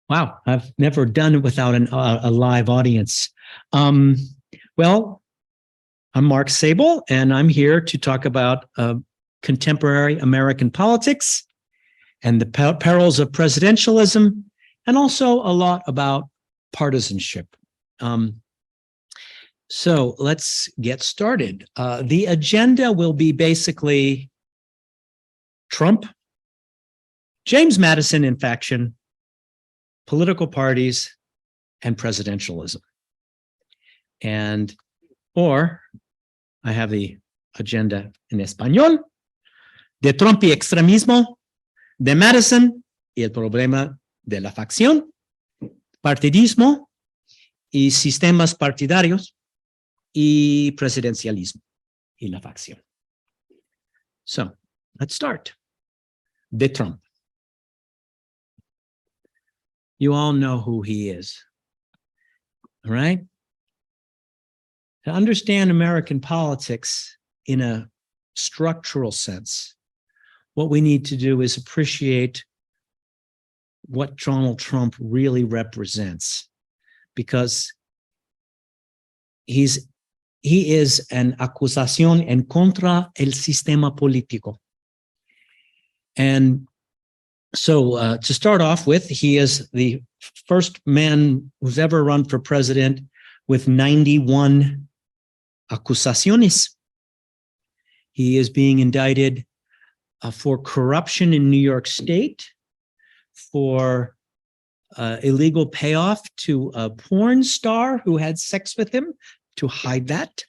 Wow, I've never done it without a live audience. Well, I'm Mark Sable, and I'm here to talk about contemporary American politics and the perils of presidentialism, and also a lot about partisanship. So let's get started. The agenda will be basically Trump, James Madison in faction, political parties, and presidentialism. Or I have the agenda in español: de Trump y extremismo, de Madison y el problema de la facción, partidismo y sistemas partidarios, y presidencialismo y la facción. So let's start. De Trump. You all know who he is, all right? To understand American politics in a structural sense, what we need to do is appreciate what Donald Trump really represents, because he is an acusación en contra el sistema político. And so to start off with, he is the first man who's ever run for president with 91 acusaciones. He is being indicted for corruption in New York State, for illegal payoff to a porn star who had sex with him to hide that.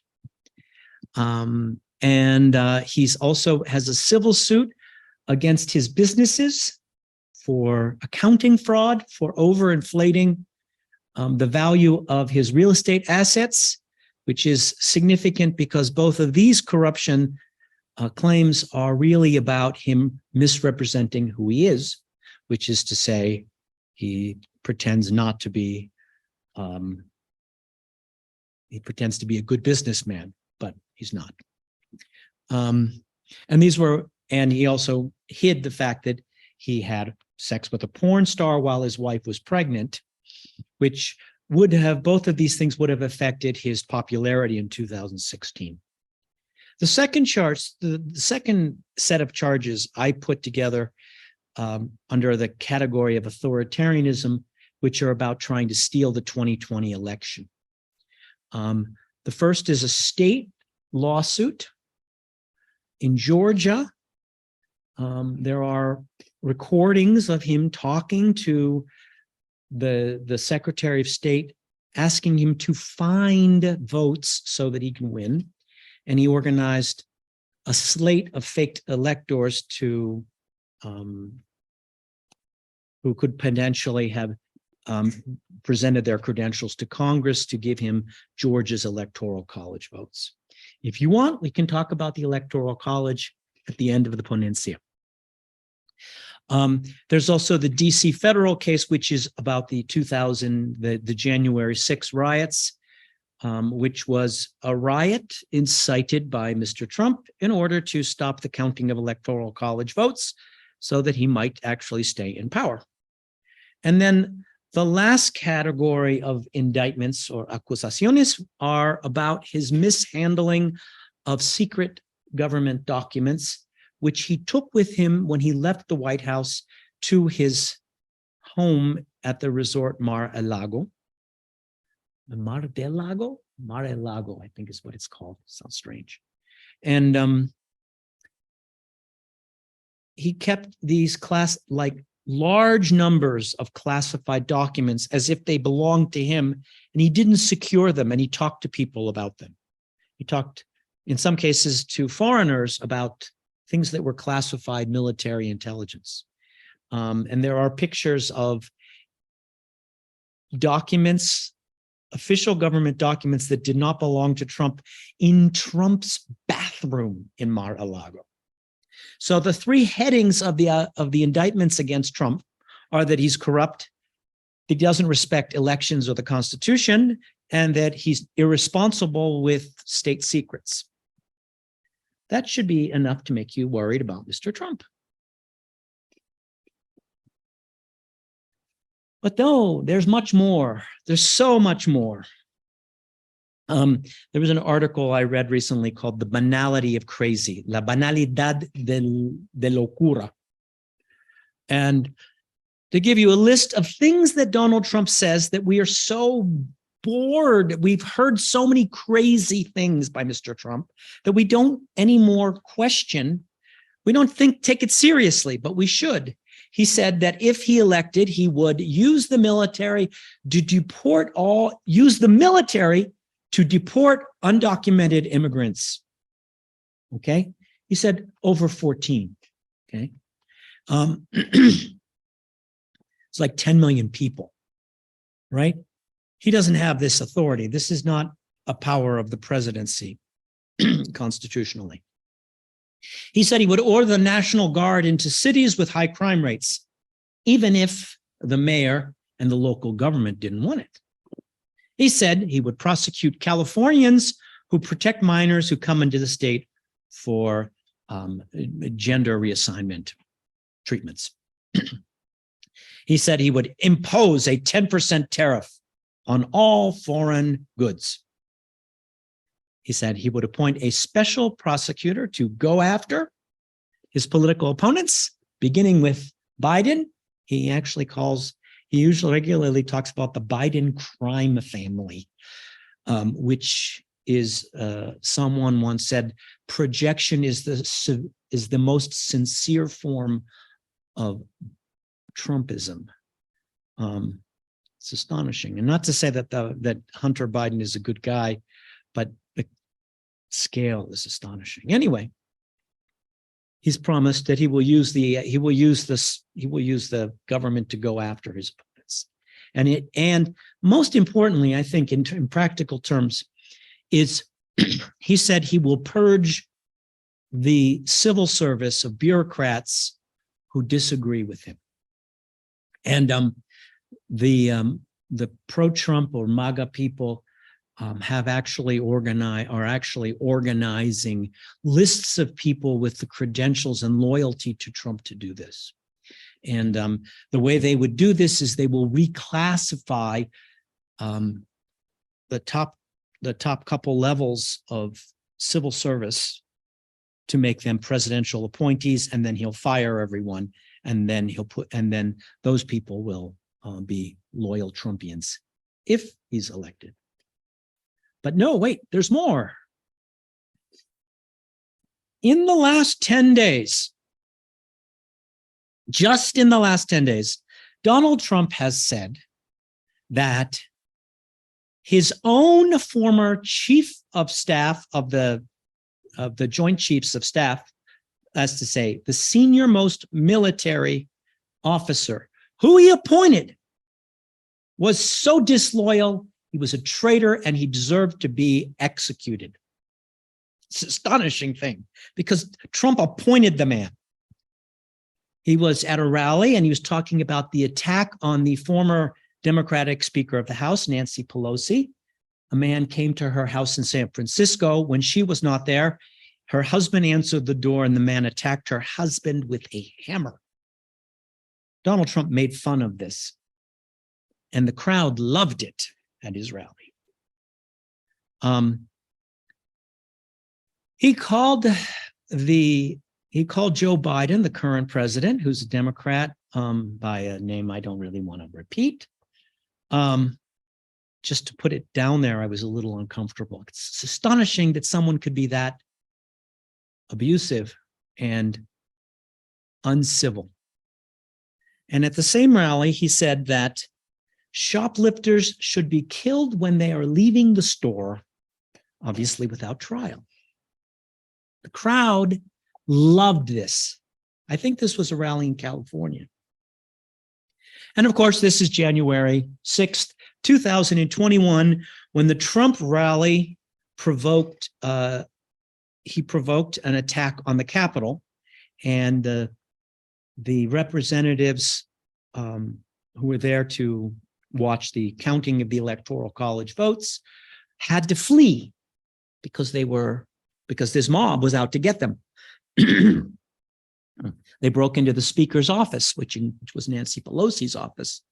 And he's also has a civil suit against his businesses for accounting fraud, for overinflating the value of his real estate assets, which is significant because both of these corruption claims are really about him misrepresenting who he is, which is to say he pretends not to be, he pretends to be a good businessman, but he's not. And he also hid the fact that he had sex with a porn star while his wife was pregnant, which would have, both of these things would have affected his popularity in 2016. The second second set of charges I put together under the category of authoritarianism, which are about trying to steal the 2020 election. The first is a state lawsuit in Georgia. There are recordings of him talking to the Secretary of State, asking him to find votes so that he can win. And he organized a slate of fake electors to who could potentially have presented their credentials to Congress to give him Georgia's Electoral College votes. If you want, we can talk about the Electoral College at the end of the ponencia. There's also the DC federal case, which is about the January 6 riots, which was a riot incited by Mr. Trump in order to stop the counting of Electoral College votes so that he might actually stay in power. And then the last category of indictments or acusaciones are about his mishandling of secret government documents, which he took with him when he left the White House to his home at the resort Mar-a-Lago. Mar-del-Lago? Mar-a-Lago, I think is what it's called. Sounds strange. And he kept these large numbers of classified documents as if they belonged to him, and he didn't secure them, and he talked to people about them. He talked, in some cases, to foreigners about things that were classified military intelligence. And there are pictures of documents, official government documents that did not belong to Trump in Trump's bathroom in Mar-a-Lago. So the three headings of the indictments against Trump are that he's corrupt, that he doesn't respect elections or the Constitution, and that he's irresponsible with state secrets. That should be enough to make you worried about Mr. Trump. But no, there's much more. There's so much more. There was an article I read recently called The Banality of Crazy, La Banalidad de Locura. And to give you a list of things that Donald Trump says that we are so bored. We've heard so many crazy things by Mr. Trump that we don't anymore question. We don't take it seriously, but we should. He said that if he elected, he would use the military to deport undocumented immigrants. Okay. He said over 14. Okay. It's like 10 million people, right? He doesn't have this authority. This is not a power of the presidency constitutionally. He said he would order the National Guard into cities with high crime rates, even if the mayor and the local government didn't want it. He said he would prosecute Californians who protect minors who come into the state for gender reassignment treatments. He said he would impose a 10% tariff on all foreign goods. He said he would appoint a special prosecutor to go after his political opponents, beginning with Biden. He usually regularly talks about the Biden crime family, which is, someone once said, projection is the most sincere form of Trumpism. It's astonishing. And not to say that Hunter Biden is a good guy, but the scale is astonishing. Anyway, he's promised that he will use the government to go after his opponents. And most importantly, I think in practical terms, is he said he will purge the civil service of bureaucrats who disagree with him. And the pro-Trump or MAGA people are actually organizing lists of people with the credentials and loyalty to Trump to do this. And the way they would do this is they will reclassify the top couple levels of civil service to make them presidential appointees, and then he'll fire everyone, and then those people will be loyal Trumpians if he's elected. But no, wait, there's more. In the last 10 days, just in the last 10 days, Donald Trump has said that his own former chief of staff of the Joint Chiefs of Staff, that's to say, the senior most military officer who he appointed, was so disloyal, he was a traitor, and he deserved to be executed. It's an astonishing thing because Trump appointed the man. He was at a rally and he was talking about the attack on the former Democratic Speaker of the House, Nancy Pelosi. A man came to her house in San Francisco. When she was not there, her husband answered the door and the man attacked her husband with a hammer. Donald Trump made fun of this, and the crowd loved it at his rally. He called Joe Biden, the current president, who's a Democrat, by a name I don't really want to repeat. Just to put it down there, I was a little uncomfortable. It's astonishing that someone could be that abusive and uncivil. And at the same rally, he said that shoplifters should be killed when they are leaving the store, obviously without trial. The crowd loved this. I think this was a rally in California. And of course, this is January 6th, 2021, when the Trump rally provoked an attack on the Capitol, and the representatives who were there to watch the counting of the Electoral College votes had to flee because this mob was out to get them. They broke into the Speaker's office, which was Nancy Pelosi's office,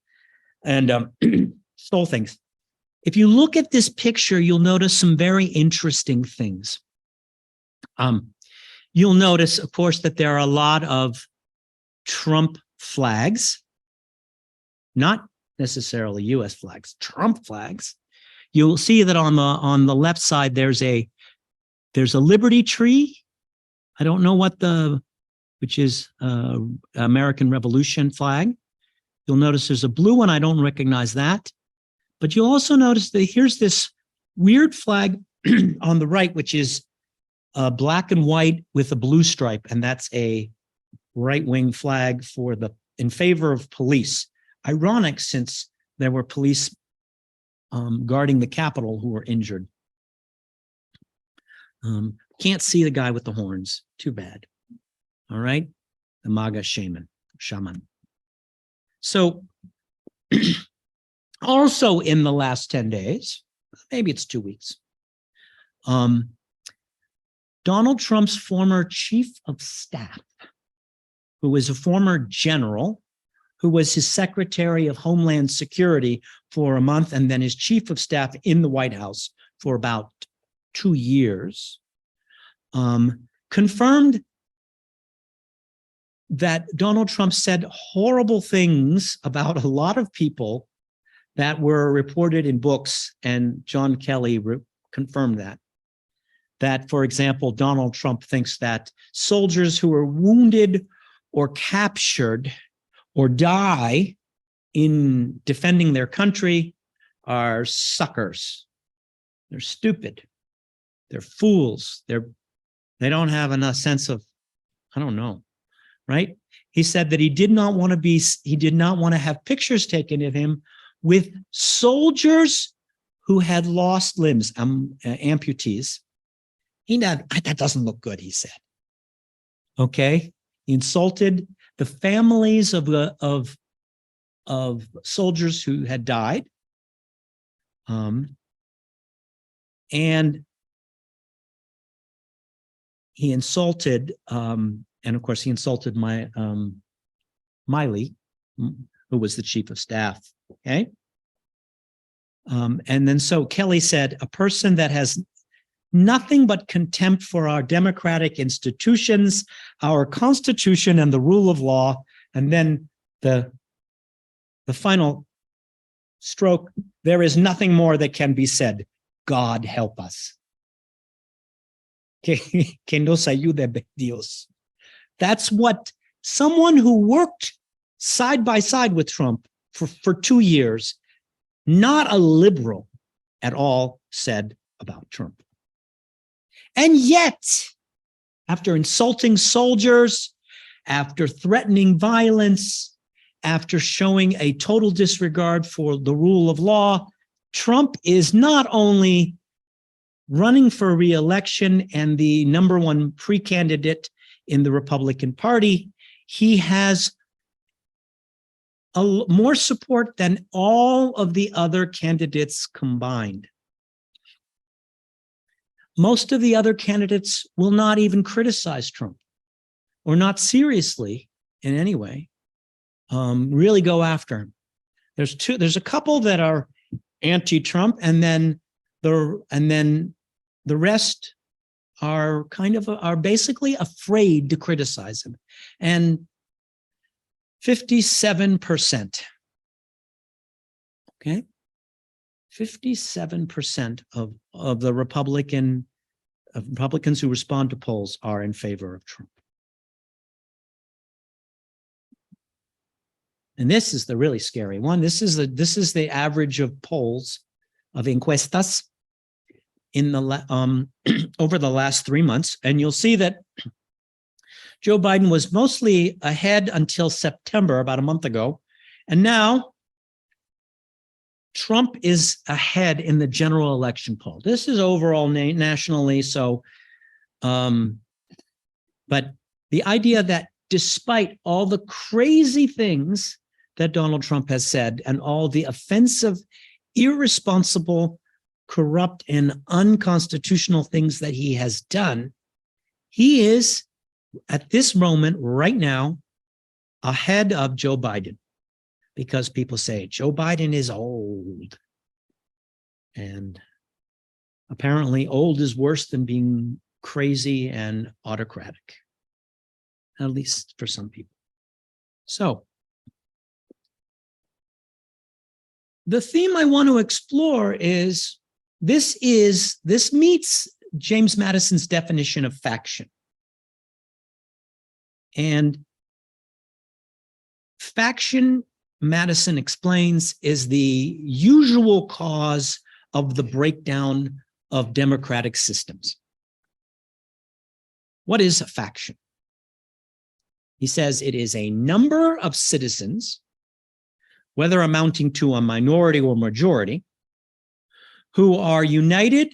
and stole things. If you look at this picture, you'll notice some very interesting things. You'll notice, of course, that there are a lot of Trump flags, not necessarily U.S. flags, Trump flags. You'll see that on the left side, there's a Liberty tree. I don't know which is American Revolution flag. You'll notice there's a blue one. I don't recognize that. But you'll also notice that here's this weird flag on the right, which is black and white with a blue stripe, and that's a right-wing flag in favor of police. Ironic, since there were police guarding the Capitol who were injured. Can't see the guy with the horns. Too bad. All right, the MAGA shaman. So. Also in the last 10 days, maybe it's 2 weeks, Donald Trump's former chief of staff, who was a former general, who was his secretary of Homeland Security for a month, and then his chief of staff in the White House for about 2 years, confirmed that Donald Trump said horrible things about a lot of people that were reported in books, and John Kelly confirmed that. That, for example, Donald Trump thinks that soldiers who are wounded or captured or die in defending their country are suckers. They're stupid. They're fools. They don't have enough sense of, I don't know, right? He said that he did not want to have pictures taken of him with soldiers who had lost limbs, amputees. That doesn't look good, he said. Okay, he insulted the families of soldiers who had died, and he insulted, and of course he insulted Miley, who was the chief of staff. Okay. And then so Kelly said, a person that has nothing but contempt for our democratic institutions, our Constitution, and the rule of law. And then the final stroke, there is nothing more that can be said. God help us. Que nos ayude Dios. That's what someone who worked side by side with Trump for 2 years, not a liberal at all, said about Trump. And yet, after insulting soldiers, after threatening violence, after showing a total disregard for the rule of law, Trump is not only running for re-election and the #1 pre-candidate in the Republican Party, he has more support than all of the other candidates combined. Most of the other candidates will not even criticize Trump, or not seriously in any way, really go after him. There's a couple that are anti-Trump, and then the rest are are basically afraid to criticize him. And 57%, okay? 57% of the Republicans who respond to polls are in favor of Trump. And this is the really scary one. This is the average of polls of encuestas in the over the last 3 months, and you'll see that Joe Biden was mostly ahead until September, about a month ago, and now Trump is ahead in the general election poll. This is overall nationally, so, but the idea that despite all the crazy things that Donald Trump has said and all the offensive, irresponsible, corrupt, and unconstitutional things that he has done, he is, at this moment, right now, ahead of Joe Biden. because people say Joe Biden is old. And apparently old is worse than being crazy and autocratic, at least for some people. So the theme I want to explore is this meets James Madison's definition of faction. And faction, Madison explains, is the usual cause of the breakdown of democratic systems. What is a faction? He says it is a number of citizens, whether amounting to a minority or majority, who are united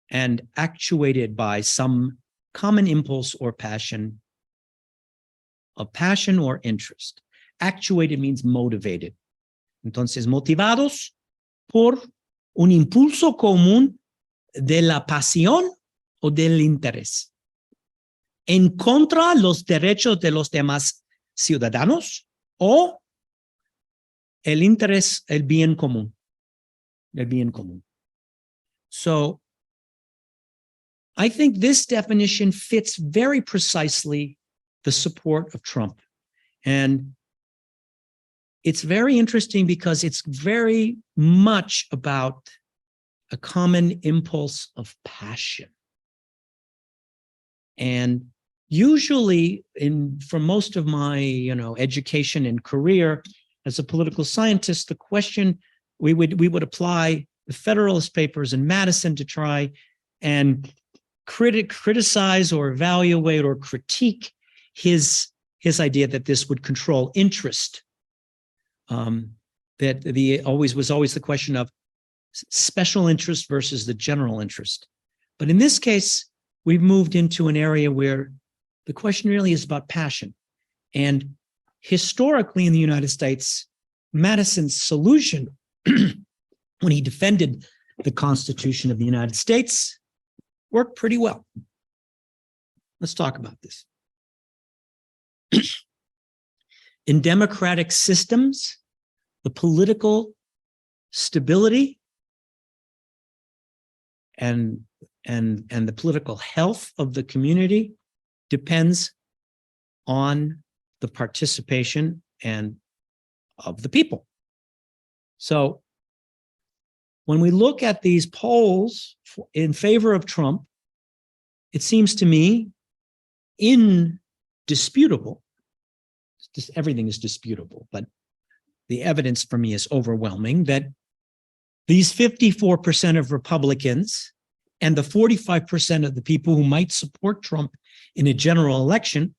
and actuated by some common impulse or passion or interest. Actuated means motivated. Entonces, motivados por un impulso común de la pasión o del interés en contra los derechos de los demás ciudadanos o el interés, el bien común. El bien común. So, I think this definition fits very precisely the support of Trump. And it's very interesting because it's very much about a common impulse of passion. And usually, for most of my education and career as a political scientist, the question we would apply the Federalist Papers and Madison to try and criticize or evaluate or critique his idea that this would control interest. That was always the question of special interest versus the general interest. But in this case, we've moved into an area where the question really is about passion. And historically in the United States, Madison's solution when he defended the Constitution of the United States worked pretty well. Let's talk about this. In democratic systems, the political stability and the political health of the community depends on the participation of the people. So when we look at these polls in favor of Trump, it seems to me indisputable. Everything is disputable, but the evidence for me is overwhelming that these 54% of Republicans and the 45% of the people who might support Trump in a general election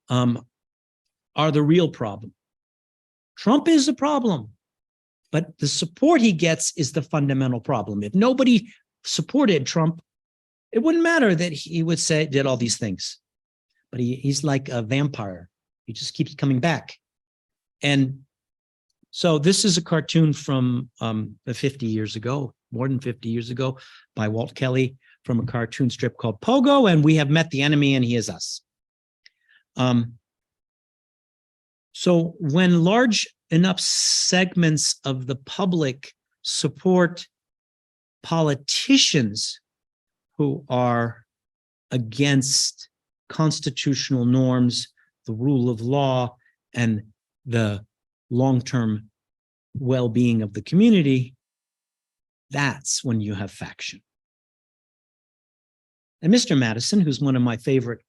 are the real problem. Trump is the problem, but the support he gets is the fundamental problem. If nobody supported Trump, it wouldn't matter that he would say did all these things. But he's like a vampire. He just keeps coming back. And so this is a cartoon from 50 years ago, more than 50 years ago, by Walt Kelly from a cartoon strip called Pogo, and we have met the enemy and he is us. So when large enough segments of the public support politicians who are against constitutional norms, the rule of law, and the long-term well-being of the community, that's when you have faction. And Mr. Madison, who's one of my favorite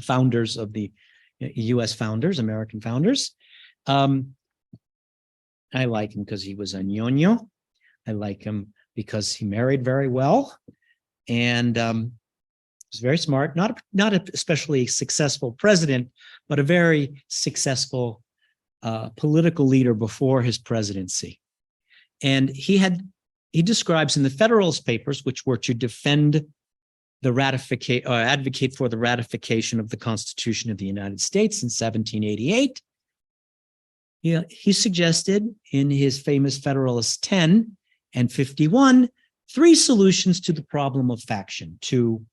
founders of the US founders, American founders, I like him because he was a ñoño. I like him because he married very well and was very smart, not an especially successful president, but a very successful political leader before his presidency. And he describes in the Federalist Papers, which were to defend the advocate for the ratification of the Constitution of the United States in 1788. He suggested in his famous Federalist 10 and 51, 3 solutions to the problem of faction, to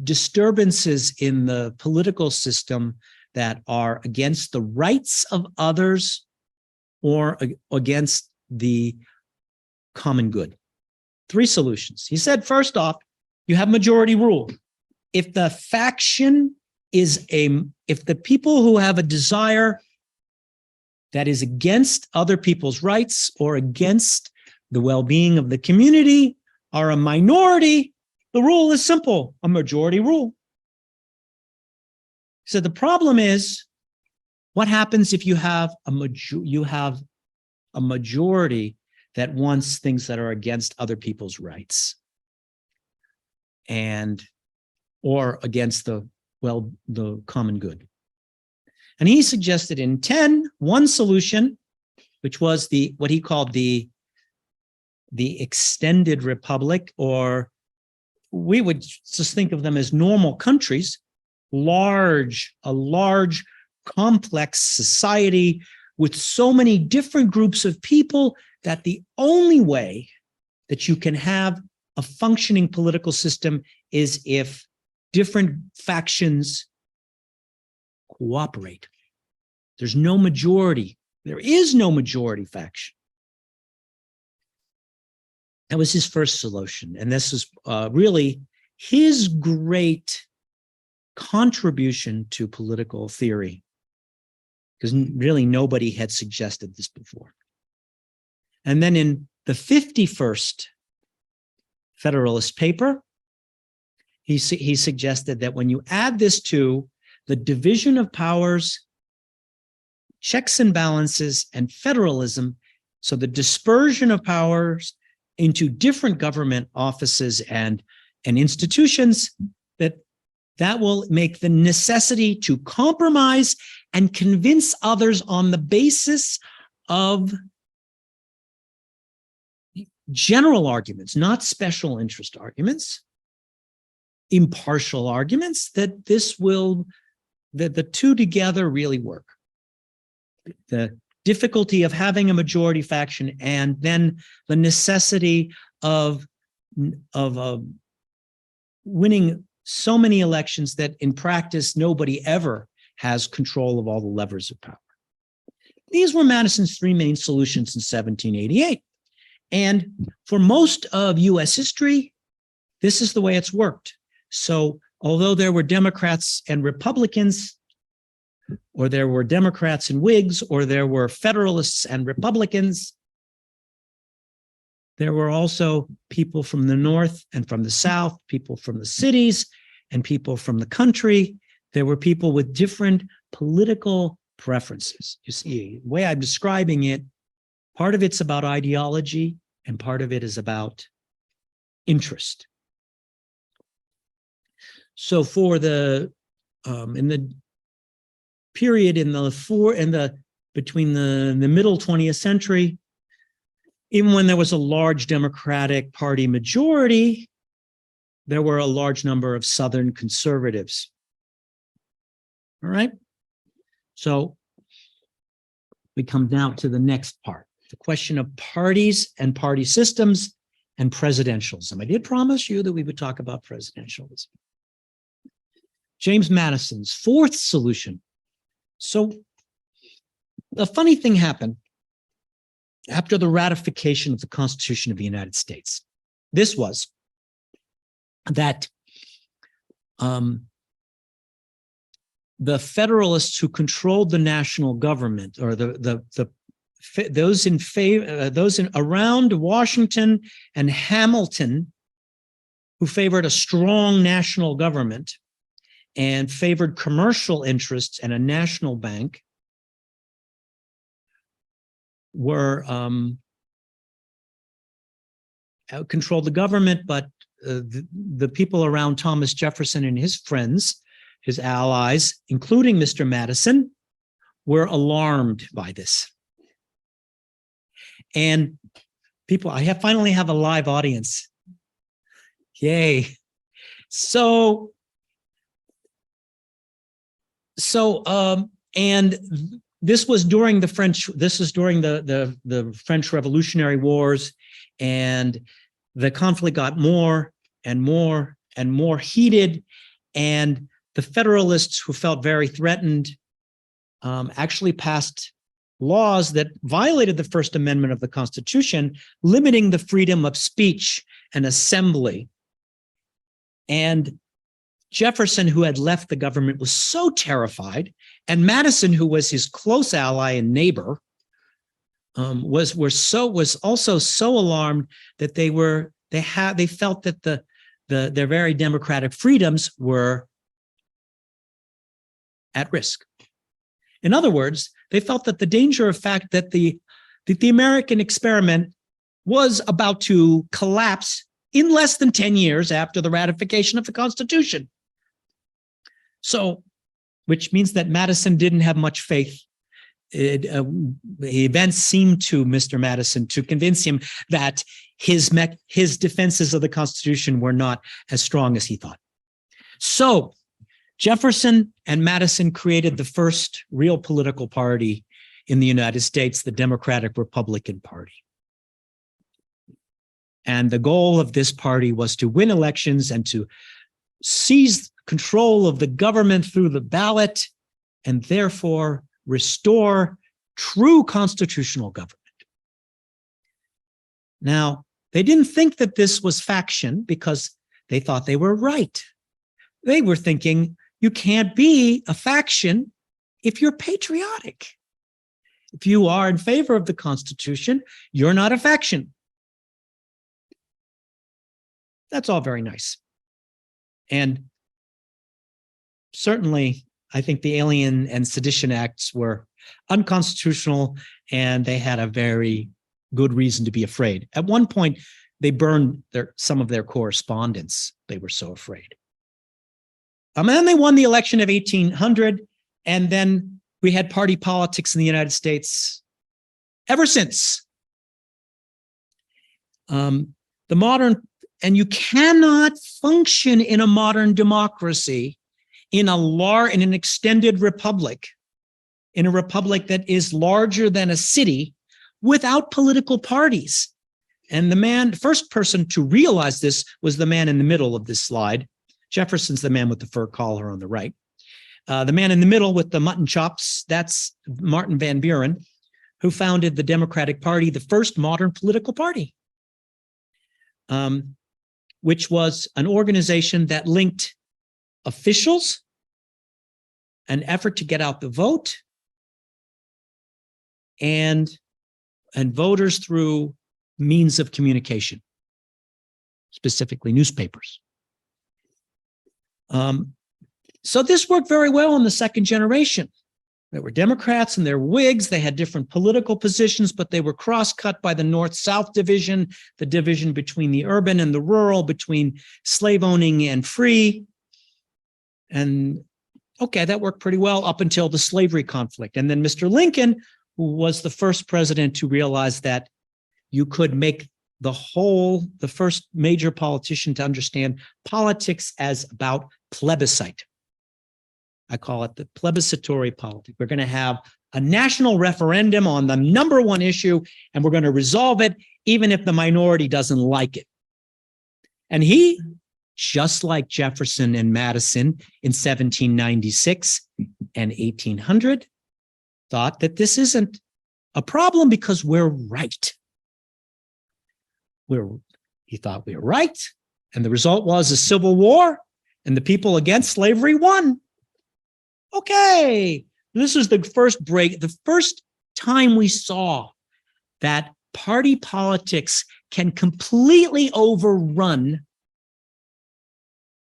disturbances in the political system that are against the rights of others or against the common good. 3 solutions. He said, first off, you have majority rule. If the faction is if the people who have a desire that is against other people's rights or against the well-being of the community are a minority, the rule is simple, a majority rule. So the problem is, what happens if you have a majority that wants things that are against other people's rights or against the common good? And he suggested in 10, one solution, which was what he called the extended republic, or we would just think of them as normal countries, a large, complex society with so many different groups of people that the only way that you can have a functioning political system is if different factions cooperate. There's no majority. There is no majority faction. That was his first solution. And this is really his great contribution to political theory, because really nobody had suggested this before. And then in the 51st Federalist paper, he suggested that when you add this to the division of powers, checks and balances, and federalism, so the dispersion of powers into different government offices and institutions, that will make the necessity to compromise and convince others on the basis of general arguments, not special interest arguments, impartial arguments, that the two together really work. The difficulty of having a majority faction and then the necessity of winning so many elections that in practice nobody ever has control of all the levers of power. These were Madison's 3 main solutions in 1788. And for most of US history, this is the way it's worked. So although there were Democrats and Republicans, or there were Democrats and Whigs, or there were Federalists and Republicans, there were also people from the North and from the South, people from the cities and people from the country. There were people with different political preferences. You see, the way I'm describing it, part of it's about ideology and part of it is about interest. So for in the period between the middle 20th century, even when there was a large Democratic Party majority, there were a large number of Southern conservatives. All right. So we come now to the next part, the question of parties and party systems and presidentialism. I did promise you that we would talk about presidentialism. James Madison's 4th solution. So a funny thing happened after the ratification of the Constitution of the United States. This was that the Federalists who controlled the national government, or those around Washington and Hamilton, who favored a strong national government and favored commercial interests and a national bank, were controlled the government, but the people around Thomas Jefferson and his friends, his allies, including Mr. Madison, were alarmed by this. And people, I finally have a live audience. Yay. And this was during the French Revolutionary Wars, and the conflict got more and more and more heated, and the Federalists, who felt very threatened, actually passed laws that violated the First Amendment of the Constitution, limiting the freedom of speech and assembly. And Jefferson, who had left the government, was so terrified, and Madison, who was his close ally and neighbor, was also so alarmed that they felt that their very democratic freedoms were at risk. In other words, they felt that the danger of fact that the American experiment was about to collapse in less than 10 years after the ratification of the Constitution. So, which means that Madison didn't have much faith. The events seemed to Mr. Madison to convince him that his defenses of the Constitution were not as strong as he thought. So Jefferson and Madison created the first real political party in the United States, the Democratic Republican Party. And the goal of this party was to win elections and to seize control of the government through the ballot, and therefore restore true constitutional government. Now, they didn't think that this was faction because they thought they were right. They were thinking, you can't be a faction if you're patriotic. If you are in favor of the Constitution, you're not a faction. That's all very nice. And certainly, I think the Alien and Sedition Acts were unconstitutional, and they had a very good reason to be afraid. At one point, they burned some of their correspondence. They were so afraid. And then they won the election of 1800, and then we had party politics in the United States ever since. And you cannot function in a modern democracy in an extended republic, in a republic that is larger than a city, without political parties. And the first person to realize this was the man in the middle of this slide. Jefferson's the man with the fur collar on the right. The man in the middle with the mutton chops, that's Martin Van Buren, who founded the Democratic Party, the first modern political party, which was an organization that linked officials, an effort to get out the vote, and voters through means of communication, specifically newspapers. So this worked very well in the second generation. There were Democrats and there were Whigs. They had different political positions, but they were cross-cut by the North-South division, the division between the urban and the rural, between slave-owning and free. And okay, that worked pretty well up until the slavery conflict. And then Mr. Lincoln, who was the first president to realize that you could make the first major politician to understand politics as about plebiscite. I call it the plebiscitary politic. We're going to have a national referendum on the number one issue, and we're going to resolve it even if the minority doesn't like it. And he, just like Jefferson and Madison in 1796 and 1800, thought that this isn't a problem because we're right. He thought we were right, and the result was a civil war, and the people against slavery won. Okay, this is the first break, the first time we saw that party politics can completely overrun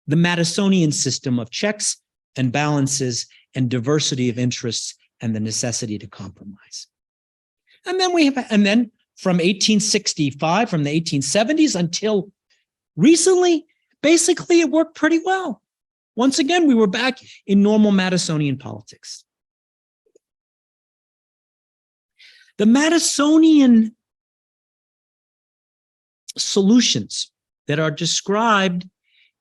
the Madisonian system of checks and balances and diversity of interests and the necessity to compromise. And then from 1865, from the 1870s until recently, basically it worked pretty well. Once again, we were back in normal Madisonian politics. The Madisonian solutions that are described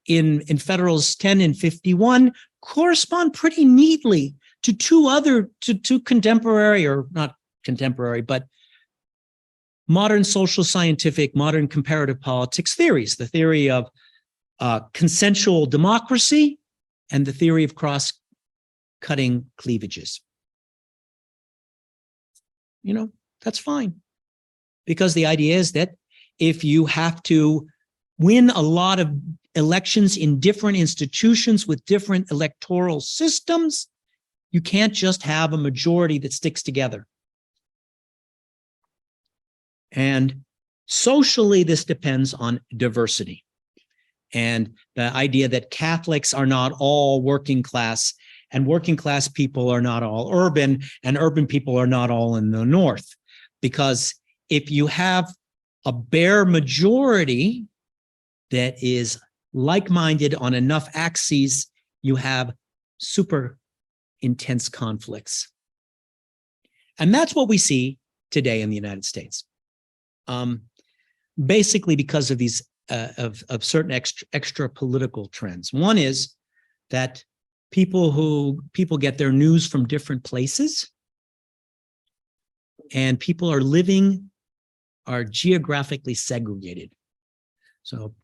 in Federals 10 and 51 correspond pretty neatly to two contemporary, or not contemporary, but modern social scientific, modern comparative politics theories, the theory of consensual democracy, and the theory of cross-cutting cleavages. You know, that's fine. Because the idea is that if you have to win a lot of elections in different institutions with different electoral systems, you can't just have a majority that sticks together. And socially, this depends on diversity. And the idea that Catholics are not all working class, and working class people are not all urban, and urban people are not all in the north. Because if you have a bare majority that is like-minded on enough axes, you have super intense conflicts. And that's what we see today in the United States. Basically because of these of certain extra political trends. One is that people get their news from different places, and people are geographically segregated. So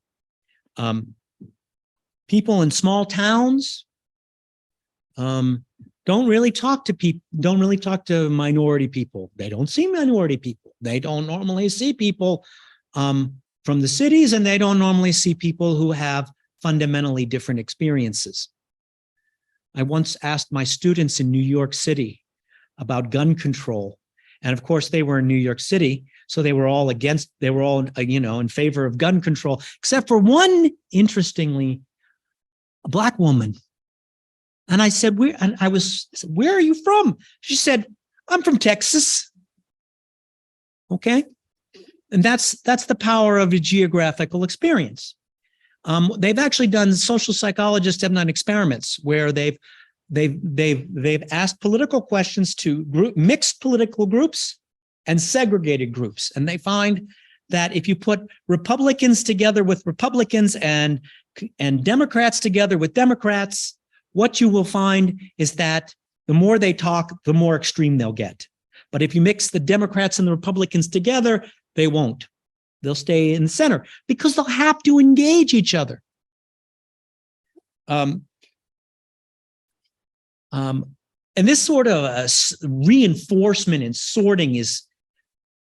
people in small towns don't really talk to minority people. They don't see minority people. They don't normally see people from the cities, and they don't normally see people who have fundamentally different experiences. I once asked my students in New York City about gun control. And of course, they were in New York City, so they were all in favor of gun control, except for one, interestingly, a Black woman. And I said, where are you from? She said, I'm from Texas. Okay. And that's the power of a geographical experience. They've actually done, social psychologists have done experiments where they've asked political questions to mixed political groups and segregated groups. And they find that if you put Republicans together with Republicans and Democrats together with Democrats, what you will find is that the more they talk, the more extreme they'll get. But if you mix the Democrats and the Republicans together, they won't. They'll stay in the center because they'll have to engage each other. And this sort of reinforcement and sorting is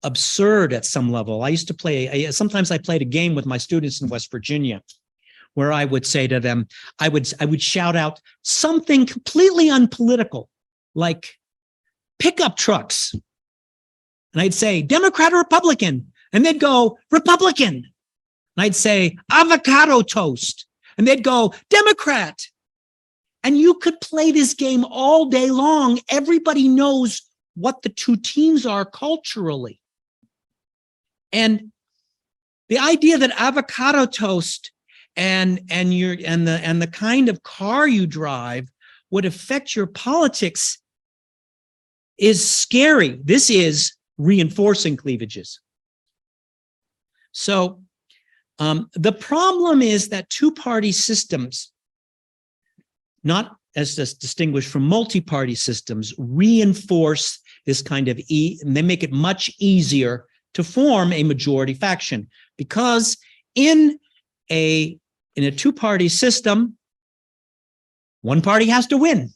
absurd at some level. I used to sometimes I played a game with my students in West Virginia where I would say to them, I would shout out something completely unpolitical, like pickup trucks. And I'd say, Democrat or Republican? And they'd go, Republican. And I'd say, avocado toast. And they'd go, Democrat. And you could play this game all day long. Everybody knows what the two teams are culturally. And the idea that avocado toast and the kind of car you drive would affect your politics is scary. This is reinforcing cleavages. So the problem is that two-party systems, not as distinguished from multi-party systems, reinforce this kind of and they make it much easier to form a majority faction, because in a two-party system, one party has to win,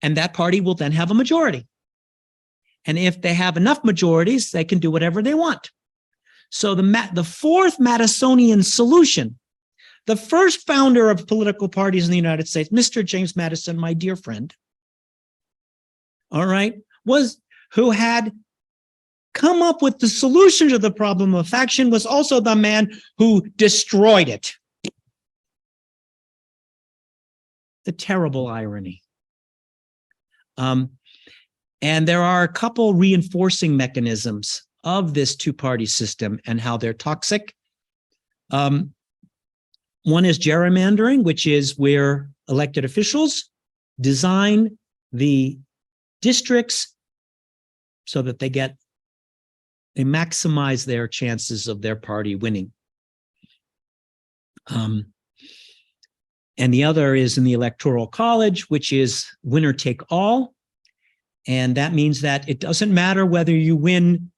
and that party will then have a majority. And if they have enough majorities, they can do whatever they want. So the fourth Madisonian solution, the first founder of political parties in the United States, Mr. James Madison, my dear friend, all right, who had come up with the solution to the problem of faction, was also the man who destroyed it. The terrible irony. And there are a couple reinforcing mechanisms of this two-party system and how they're toxic. One is gerrymandering, which is where elected officials design the districts so that they maximize their chances of their party winning. And the other is in the Electoral College, which is winner take all. And that means that it doesn't matter whether you win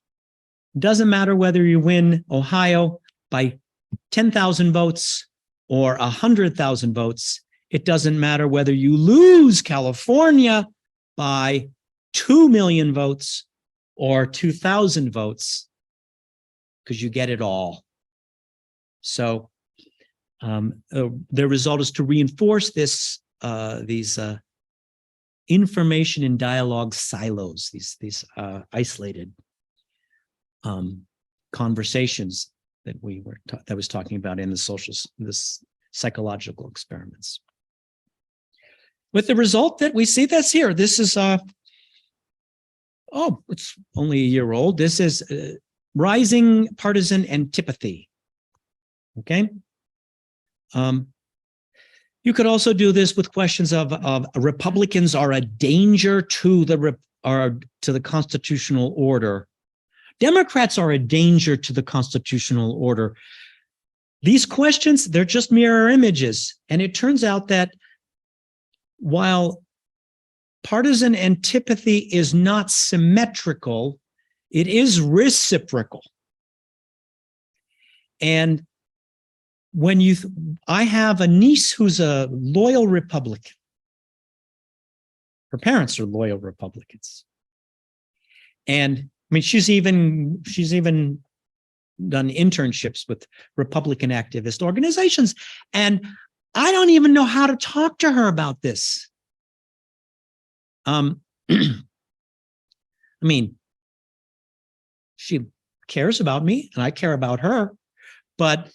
Ohio by 10,000 votes or 100,000 votes. It doesn't matter whether you lose California by 2 million votes or 2,000 votes, because you get it all. So the result is to reinforce these information and dialogue silos, these isolated conversations that that was talking about in this psychological experiments. With the result that we see that's here. This is it's only a year old. This is rising partisan antipathy. Okay. You could also do this with questions of Republicans are a danger to the constitutional order. Democrats are a danger to the constitutional order. These questions, they're just mirror images. And it turns out that while partisan antipathy is not symmetrical, it is reciprocal. And when I have a niece who's a loyal Republican. Her parents are loyal Republicans. And I mean, she's even done internships with Republican activist organizations. And I don't even know how to talk to her about this. I mean, she cares about me and I care about her, but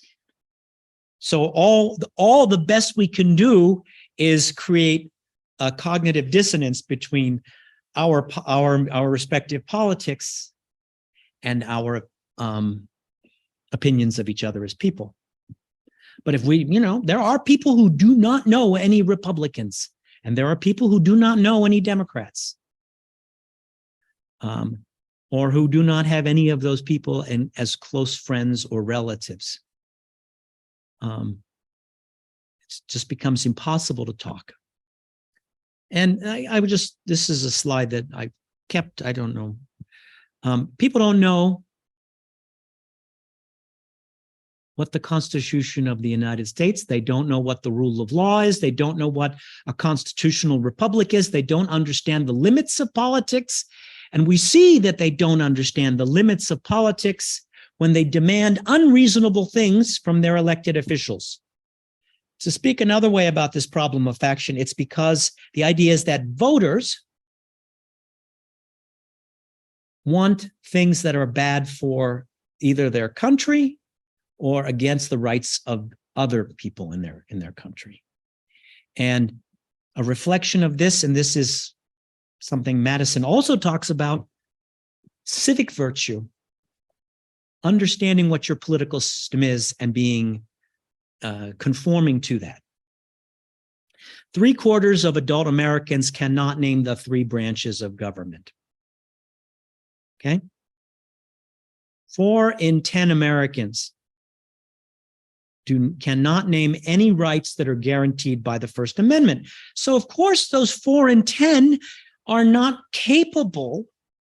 so all the best we can do is create a cognitive dissonance between our respective politics and our opinions of each other as people. But if we, there are people who do not know any Republicans, and there are people who do not know any Democrats, or who do not have any of those people as close friends or relatives. It just becomes impossible to talk. And I would just, this is a slide that I kept, I don't know. People don't know what the Constitution of the United States, they don't know what the rule of law is, they don't know what a constitutional republic is, they don't understand the limits of politics. And we see that they don't understand the limits of politics when they demand unreasonable things from their elected officials. To speak another way about this problem of faction, it's because the idea is that voters want things that are bad for either their country or against the rights of other people in their country. And a reflection of this, and this is something Madison also talks about, civic virtue, understanding what your political system is and being conforming to that. 3/4 of adult Americans cannot name the 3 branches of government. Okay? 4 in 10 Americans cannot name any rights that are guaranteed by the First Amendment. So of course, those 4 in 10 are not capable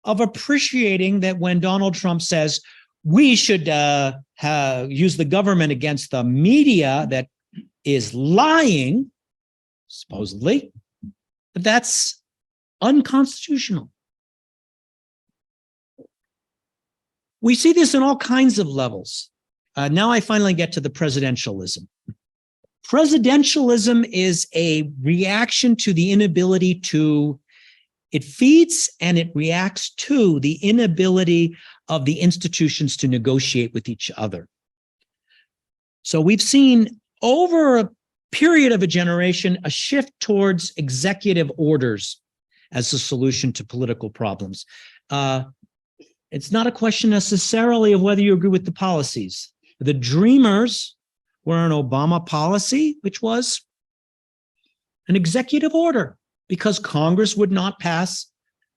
of appreciating that when Donald Trump says, we should use the government against the media that is lying, supposedly, but that's unconstitutional. We see this in all kinds of levels. Now I finally get to the presidentialism. Presidentialism is a reaction to the inability to, it feeds and it reacts to the inability of the institutions to negotiate with each other. So we've seen over a period of a generation, a shift towards executive orders as a solution to political problems. It's not a question necessarily of whether you agree with the policies. The dreamers were an Obama policy, which was an executive order because Congress would not pass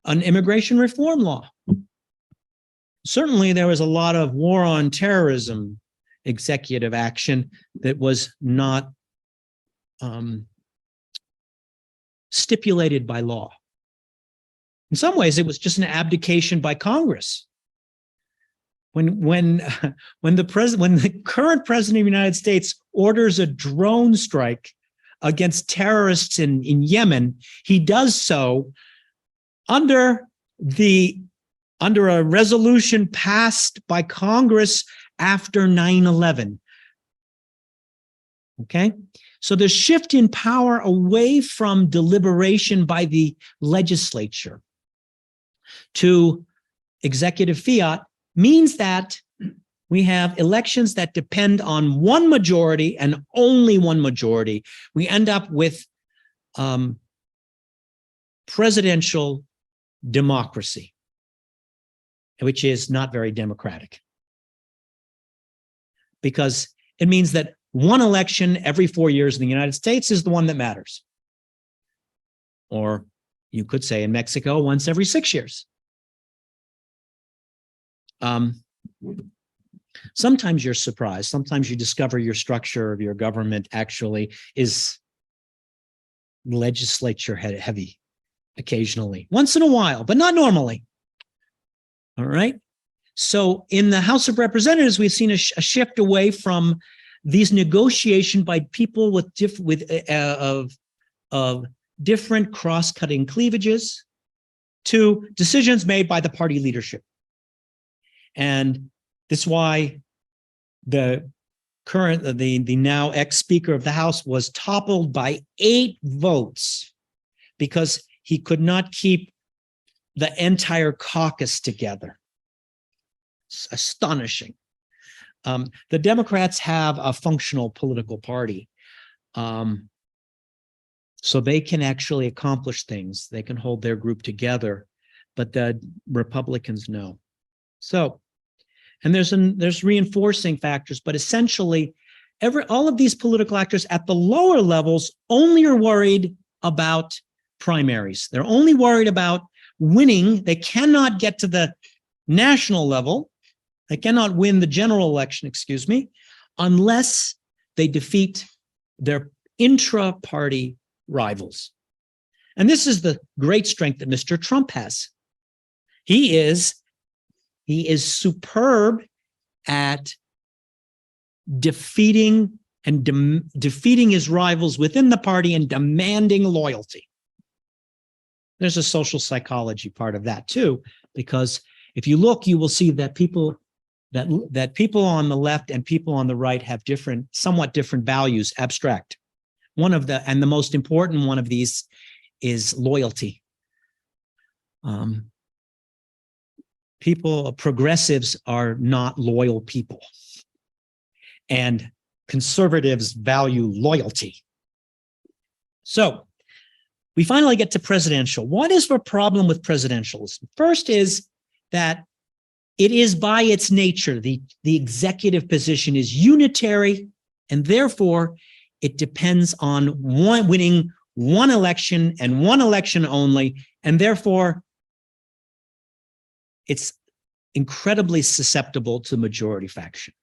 an immigration reform law. Certainly, there was a lot of war on terrorism executive action that was not stipulated by law. In some ways, it was just an abdication by Congress. when the current president of the United States orders a drone strike against terrorists in Yemen, he does so under a resolution passed by Congress after 9/11. Okay? So the shift in power away from deliberation by the legislature to executive fiat means that we have elections that depend on one majority and only one majority. We end up with presidential democracy, which is not very democratic, because it means that one election every 4 years in the United States is the one that matters. Or you could say in Mexico, once every 6 years. Sometimes you're surprised. Sometimes you discover your structure of your government actually is legislature heavy occasionally, once in a while, but not normally. All right. So in the House of Representatives, we've seen a shift away from these negotiations by people with different cross-cutting cleavages to decisions made by the party leadership. And this is why the now ex-Speaker of the House was toppled by 8 votes because he could not keep the entire caucus together. It's astonishing. The Democrats have a functional political party, so they can actually accomplish things. They can hold their group together, but the Republicans no. So, and there's reinforcing factors, but essentially, all of these political actors at the lower levels only are worried about primaries. They're only worried about winning. They cannot get to the national level. They cannot win the general election, unless they defeat their intra-party rivals. And this is the great strength that Mr. Trump has. He is superb at defeating his rivals within the party and demanding loyalty. There's a social psychology part of that too, because if you look, you will see that people on the left and people on the right have somewhat different values, abstract. And the most important one of these is loyalty. Progressives are not loyal people, and conservatives value loyalty. So we finally get to presidential. What is the problem with presidentialism? First is that it is by its nature, the executive position is unitary, and therefore it depends on winning one election and one election only, and therefore it's incredibly susceptible to majority faction.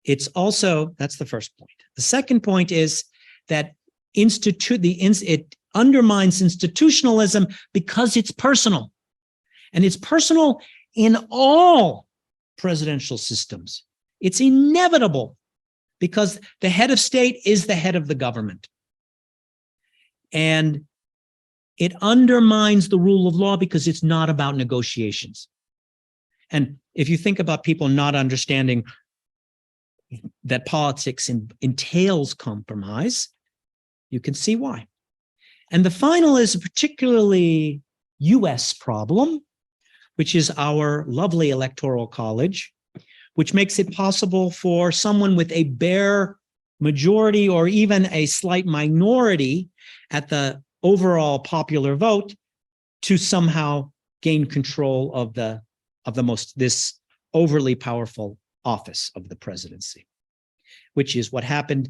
It's also, that's the first point. The second point is that it undermines institutionalism because it's personal. And it's personal in all presidential systems. It's inevitable because the head of state is the head of the government. And it undermines the rule of law because it's not about negotiations. And if you think about people not understanding that politics entails compromise, you can see why. And the final is a particularly US problem, which is our lovely electoral college, which makes it possible for someone with a bare majority or even a slight minority at the overall popular vote to somehow gain control of this overly powerful office of the presidency, which is what happened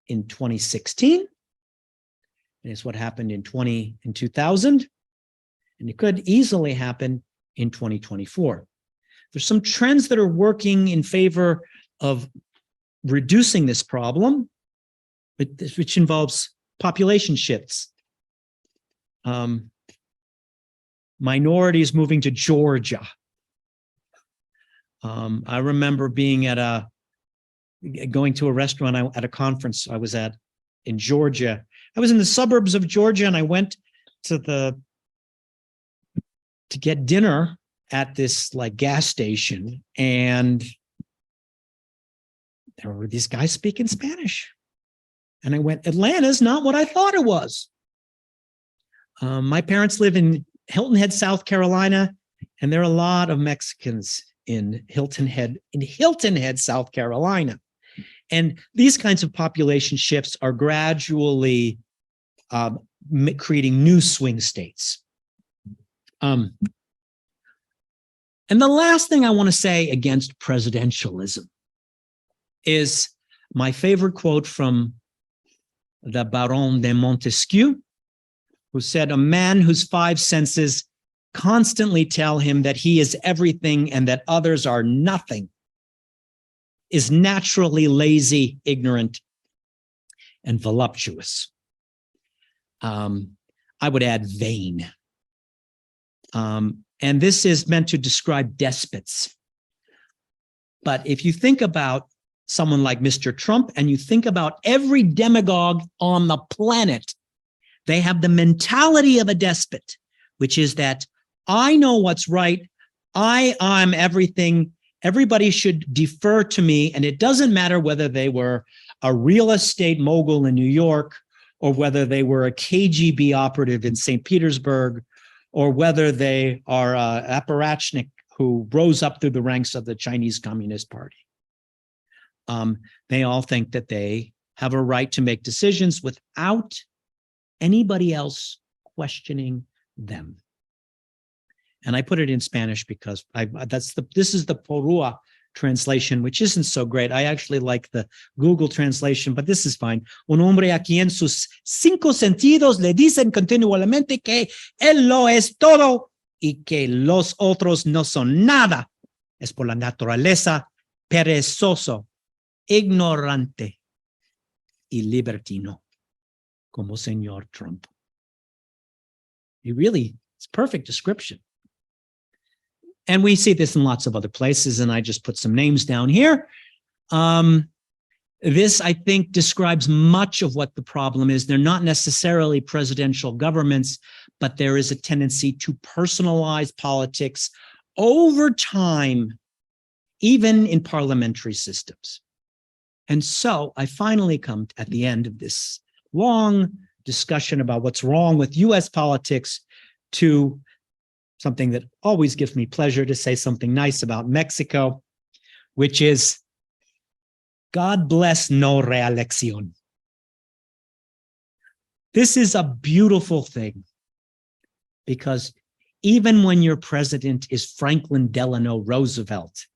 in 2016, and it's what happened in 2000, and it could easily happen in 2024. There's some trends that are working in favor of reducing this problem, which involves population shifts. Minorities moving to Georgia. I remember being going to a restaurant at a conference I was at in Georgia. I was in the suburbs of Georgia, and I went to get dinner at this like gas station, and there were these guys speaking Spanish. And I went, Atlanta's not what I thought it was. My parents live in Hilton Head, South Carolina, and there are a lot of Mexicans in Hilton Head, South Carolina. And these kinds of population shifts are gradually creating new swing states. And the last thing I want to say against presidentialism is my favorite quote from the Baron de Montesquieu, who said, "A man whose five senses constantly tell him that he is everything and that others are nothing is naturally lazy, ignorant, and voluptuous." I would add vain. And this is meant to describe despots. But if you think about someone like Mr. Trump, and you think about every demagogue on the planet, they have the mentality of a despot, which is that I know what's right. I'm everything. Everybody should defer to me. And it doesn't matter whether they were a real estate mogul in New York, or whether they were a KGB operative in St. Petersburg, or whether they are apparatchik who rose up through the ranks of the Chinese Communist Party. They all think that they have a right to make decisions without anybody else questioning them. And I put it in Spanish because this is the Porua translation, which isn't so great. I actually like the Google translation, but this is fine. Un hombre a quien sus cinco sentidos le dicen continuamente que él lo es todo y que los otros no son nada. Es por la naturaleza perezoso, ignorante y libertino, como señor Trump. It's perfect description. And we see this in lots of other places, and I just put some names down here. This, I think, describes much of what the problem is. They're not necessarily presidential governments, but there is a tendency to personalize politics over time, even in parliamentary systems. And so I finally come at the end of this long discussion about what's wrong with US politics to something that always gives me pleasure to say something nice about Mexico, which is, God bless no reelección. This is a beautiful thing, because even when your president is Franklin Delano Roosevelt,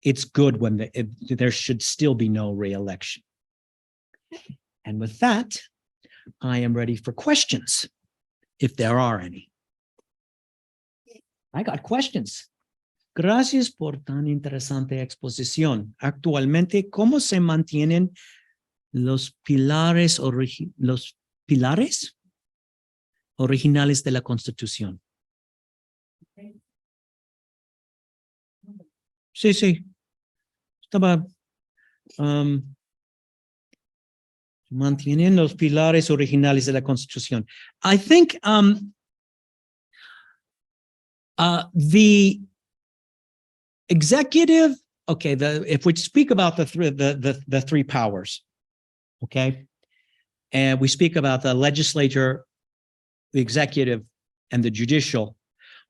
it's good when there should still be no reelection. And with that, I am ready for questions, if there are any. I got questions. Gracias por tan interesante exposición. Actualmente, ¿cómo se mantienen los pilares originales de la Constitución? Sí. Estaba mantienen los pilares originales de la Constitución. I think the executive, okay, if we speak about the three powers, okay, and we speak about the legislature, the executive, and the judicial,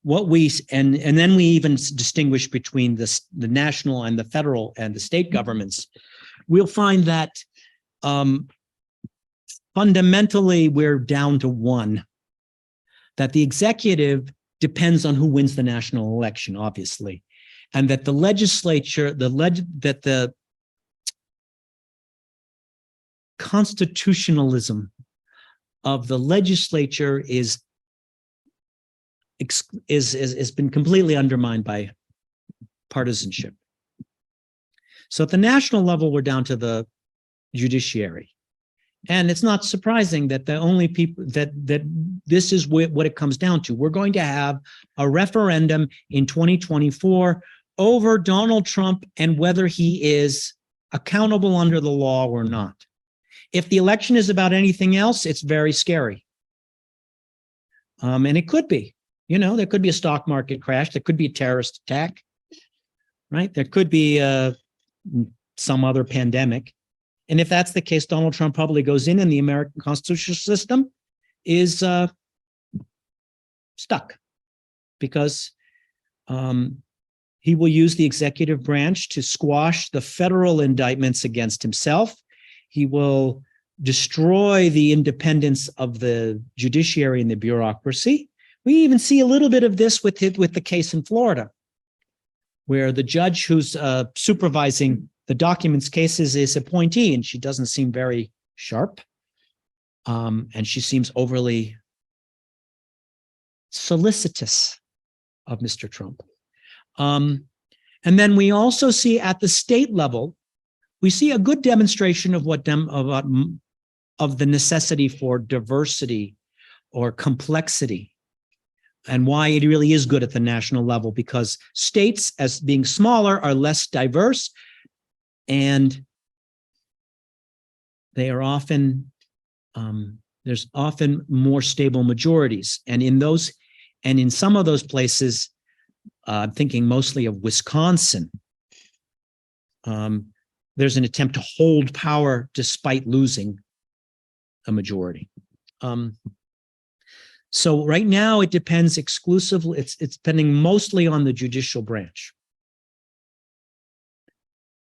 and then we even distinguish between the national and the federal and the state governments, we'll find that fundamentally we're down to one, that the executive depends on who wins the national election, obviously, and that the legislature, that the constitutionalism of the legislature has been completely undermined by partisanship. So at the national level, we're down to the judiciary. And it's not surprising that the only people that this is what it comes down to. We're going to have a referendum in 2024 over Donald Trump and whether he is accountable under the law or not. If the election is about anything else, it's very scary. And it could be, there could be a stock market crash. There could be a terrorist attack, right? There could be some other pandemic. And if that's the case, Donald Trump probably goes in and the American constitutional system is stuck because he will use the executive branch to squash the federal indictments against himself. He will destroy the independence of the judiciary and the bureaucracy. We even see a little bit of this with the case in Florida, where the judge who's supervising the documents cases is appointee, and she doesn't seem very sharp. And she seems overly solicitous of Mr. Trump. And then we also see at the state level, we see a good demonstration of of the necessity for diversity or complexity, and why it really is good at the national level, because states, as being smaller, are less diverse, and they are often there's often more stable majorities, and in some of those places, I'm thinking mostly of Wisconsin. There's an attempt to hold power despite losing a majority. So right now it depends exclusively, it's depending mostly on the judicial branch,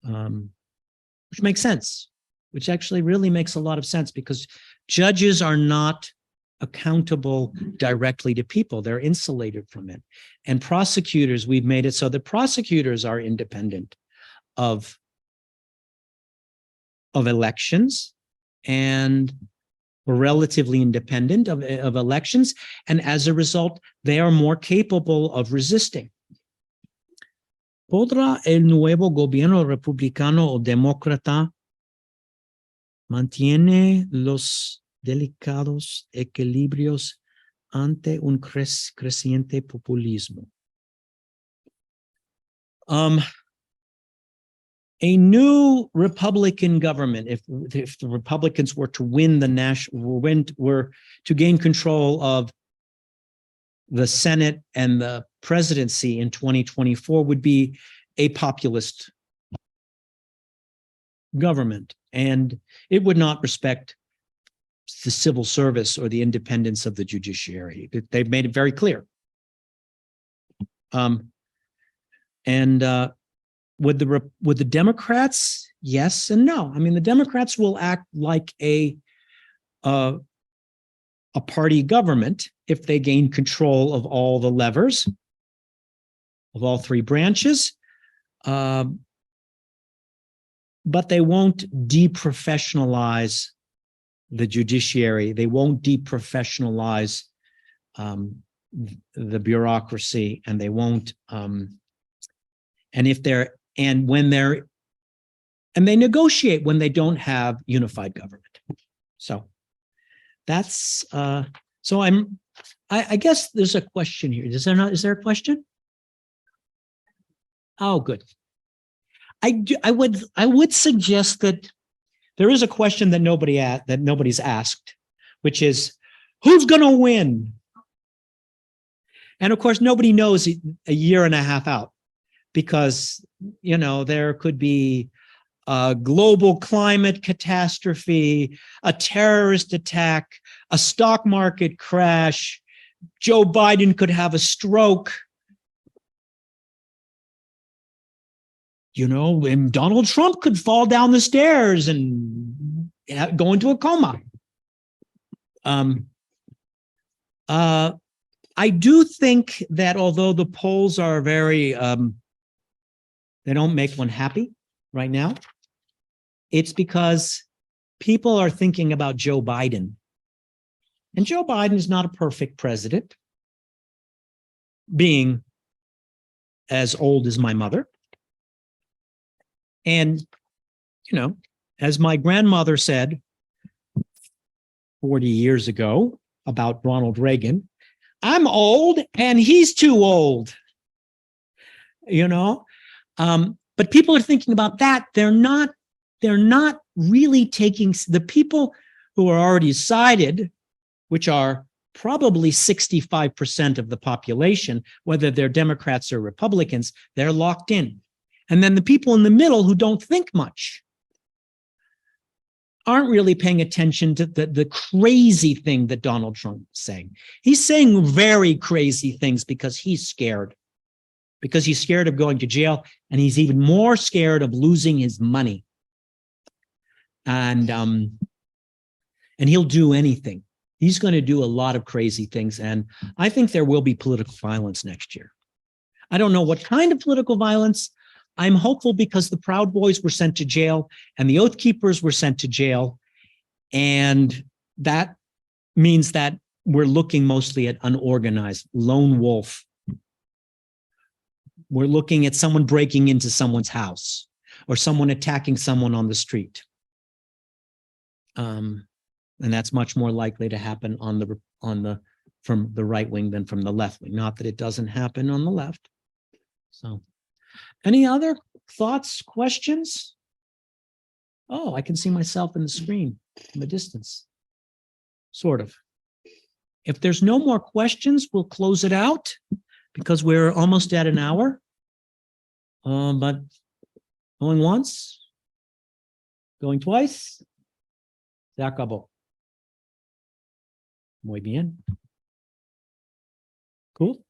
which makes sense, which actually really makes a lot of sense, because judges are not accountable directly to people. They're insulated from it. And prosecutors, we've made it so that prosecutors are independent of elections and relatively independent of elections. And as a result, they are more capable of resisting. ¿Podrá el nuevo gobierno republicano o demócrata mantiene los delicados equilibrios ante un creciente populismo? A new Republican government, if the Republicans were to win were to gain control of the Senate and the presidency in 2024, would be a populist government, and it would not respect the civil service or the independence of the judiciary. They've made it very clear. Would the Democrats? Yes and no. I mean, the Democrats will act like a party government if they gain control of all the levers of all three branches, but they won't deprofessionalize the judiciary. They won't deprofessionalize the bureaucracy, and they won't. And they negotiate when they don't have unified government. So that's so I guess there's a question here. Is there a question? Oh, good. I would suggest that there is a question that nobody's asked, which is, who's going to win? And of course, nobody knows a year and a half out, because there could be a global climate catastrophe, a terrorist attack, a stock market crash. Joe Biden could have a stroke. And Donald Trump could fall down the stairs and go into a coma. I do think that although the polls are very, they don't make one happy right now, it's because people are thinking about Joe Biden. And Joe Biden is not a perfect president, being as old as my mother. And, as my grandmother said 40 years ago about Ronald Reagan, I'm old and he's too old. But people are thinking about that. They're not really taking the people who are already decided, which are probably 65% of the population, whether they're Democrats or Republicans, they're locked in. And then the people in the middle who don't think much aren't really paying attention to the crazy thing that Donald Trump is saying. He's saying very crazy things because he's scared. Because he's scared of going to jail, and he's even more scared of losing his money. And he'll do anything. He's going to do a lot of crazy things, and I think there will be political violence next year. I don't know what kind of political violence. I'm hopeful because the Proud Boys were sent to jail and the Oath Keepers were sent to jail, and that means that we're looking mostly at unorganized, lone wolf. We're looking at someone breaking into someone's house or someone attacking someone on the street. And that's much more likely to happen from the right wing than from the left wing. Not that it doesn't happen on the left. So, any other thoughts, questions? Oh, I can see myself in the screen from a distance. Sort of. If there's no more questions, we'll close it out because we're almost at an hour. But going once, going twice, se acabó. Muy bien. Cool.